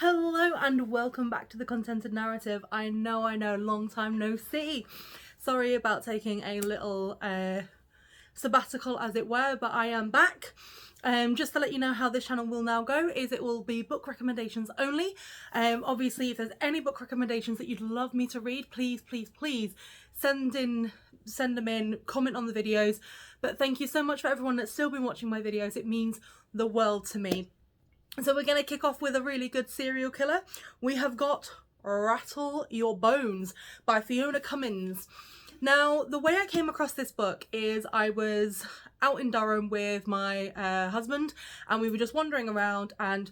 Hello and welcome back to the Contented Narrative. I know, long time no see. Sorry about taking a little sabbatical as it were, but I am back. Just to let you know how this channel will now go is it will be book recommendations only. Obviously if there's any book recommendations that you'd love me to read, please send them in, comment on the videos. But thank you so much for everyone that's still been watching my videos. It means the world to me. So we're going to kick off with a really good serial killer. We have got Rattle Your Bones by Fiona Cummins. Now, the way I came across this book is I was out in Durham with my husband and we were just wandering around, and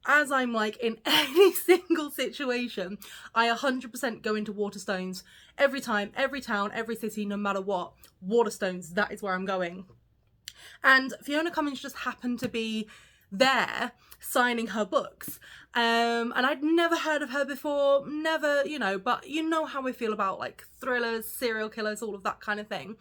as I'm like in any single situation, I 100% go into Waterstones. Every time, every town, every city, no matter what, Waterstones, that is where I'm going. And Fiona Cummins just happened to be there signing her books, and I'd never heard of her before, never, but you know how I feel about like thrillers, serial killers, all of that kind of thing.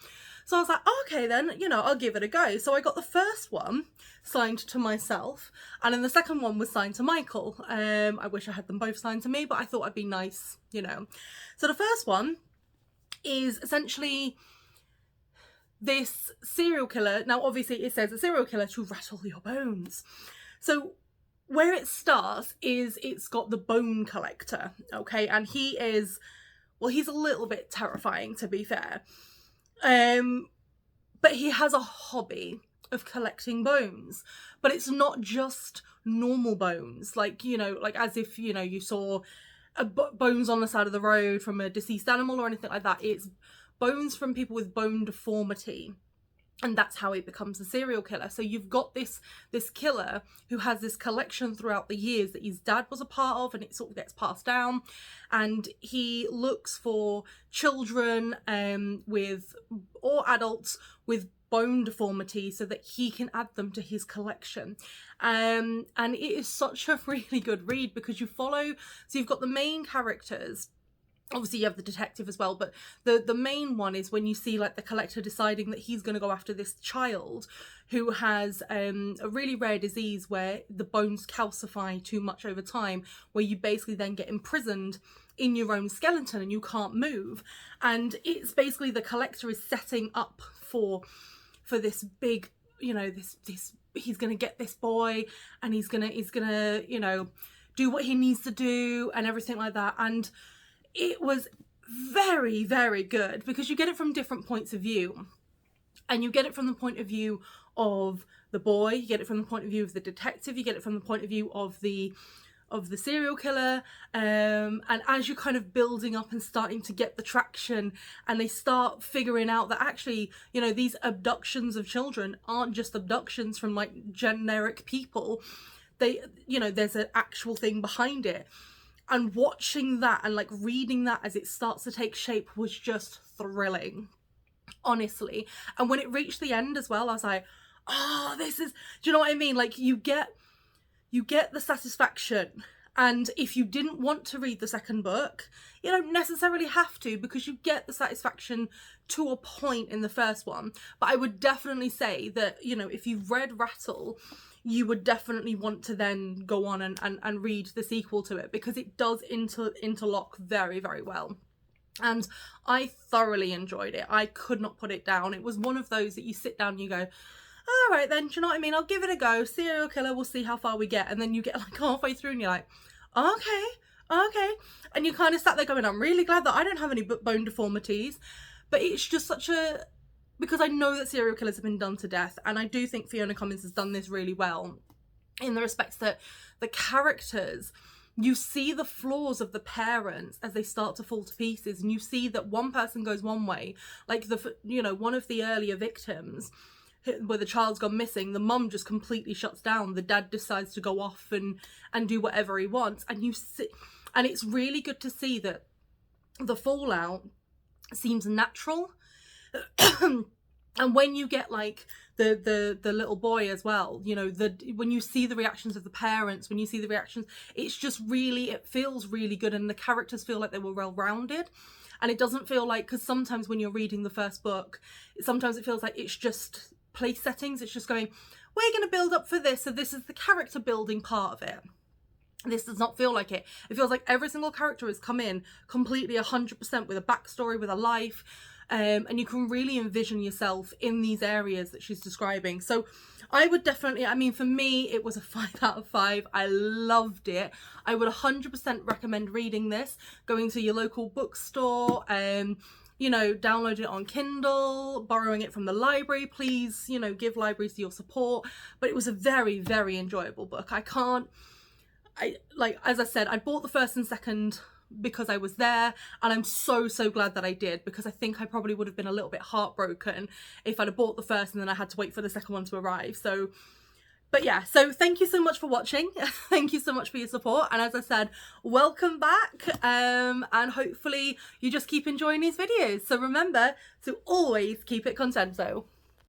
So I was like, oh, okay then, I'll give it a go. So I got the first one signed to myself, and then the second one was signed to Michael. I wish I had them both signed to me, but I thought I'd be nice, So the first one is essentially this serial killer. Now obviously it says a serial killer to rattle your bones. So where it starts is it's got the bone collector, okay, and he is, well, he's a little bit terrifying to be fair, but he has a hobby of collecting bones, but it's not just normal bones, like like as if you saw bones on the side of the road from a deceased animal or anything like that. It's bones from people with bone deformity, and that's how it becomes a serial killer. So you've got this killer who has this collection throughout the years that his dad was a part of, and it sort of gets passed down, and he looks for children or adults with bone deformity so that he can add them to his collection. And it is such a really good read because you follow, so you've got the main characters. Obviously you have the detective as well, but the main one is when you see like the collector deciding that he's going to go after this child who has a really rare disease where the bones calcify too much over time, where you basically then get imprisoned in your own skeleton and you can't move. And it's basically the collector is setting up for this big, this he's going to get this boy and he's gonna do what he needs to do and everything like that. And it was very, very good because you get it from different points of view, and you get it from the point of view of the boy, you get it from the point of view of the detective, you get it from the point of view of the serial killer, and as you're kind of building up and starting to get the traction, and they start figuring out that actually these abductions of children aren't just abductions from like generic people, they there's an actual thing behind it. And watching that and like reading that as it starts to take shape was just thrilling, honestly. And when it reached the end as well, I was like, oh, this is, do you know what I mean? Like you get the satisfaction. And if you didn't want to read the second book, you don't necessarily have to, because you get the satisfaction to a point in the first one. But I would definitely say that, if you've read Rattle, you would definitely want to then go on and read the sequel to it, because it does interlock very, very well. And I thoroughly enjoyed it. I could not put it down. It was one of those that you sit down and you go, all right then, do you know what I mean? I'll give it a go. Serial killer, we'll see how far we get. And then you get like halfway through and you're like, okay. And you kind of sat there going, I'm really glad that I don't have any bone deformities. But it's just because I know that serial killers have been done to death, and I do think Fiona Cummins has done this really well in the respects that the characters, you see the flaws of the parents as they start to fall to pieces, and you see that one person goes one way, like one of the earlier victims where the child's gone missing, the mum just completely shuts down, the dad decides to go off and do whatever he wants, and you see, and it's really good to see that the fallout seems natural. And when you get like the little boy as well, when you see the reactions of the parents, when you see the reactions, it's just really, it feels really good, and the characters feel like they were well-rounded. And it doesn't feel like, because sometimes when you're reading the first book, sometimes it feels like it's just place settings. It's just going, we're going to build up for this, so this is the character building part of it. This does not feel like it. It feels like every single character has come in completely 100% with a backstory, with a life, and you can really envision yourself in these areas that she's describing. So I would definitely, I mean, for me, it was a 5 out of 5. I loved it. I would 100% recommend reading this, going to your local bookstore, you know, downloading it on Kindle, borrowing it from the library. Please, you know, give libraries your support. But it was a very, very enjoyable book. As I said, I bought the first and second because I was there, and I'm so glad that I did, because I think I probably would have been a little bit heartbroken if I'd have bought the first and then I had to wait for the second one to arrive. So, but yeah, so thank you so much for watching. Thank you so much for your support, and as I said, welcome back, and hopefully you just keep enjoying these videos. So remember to always keep it contento.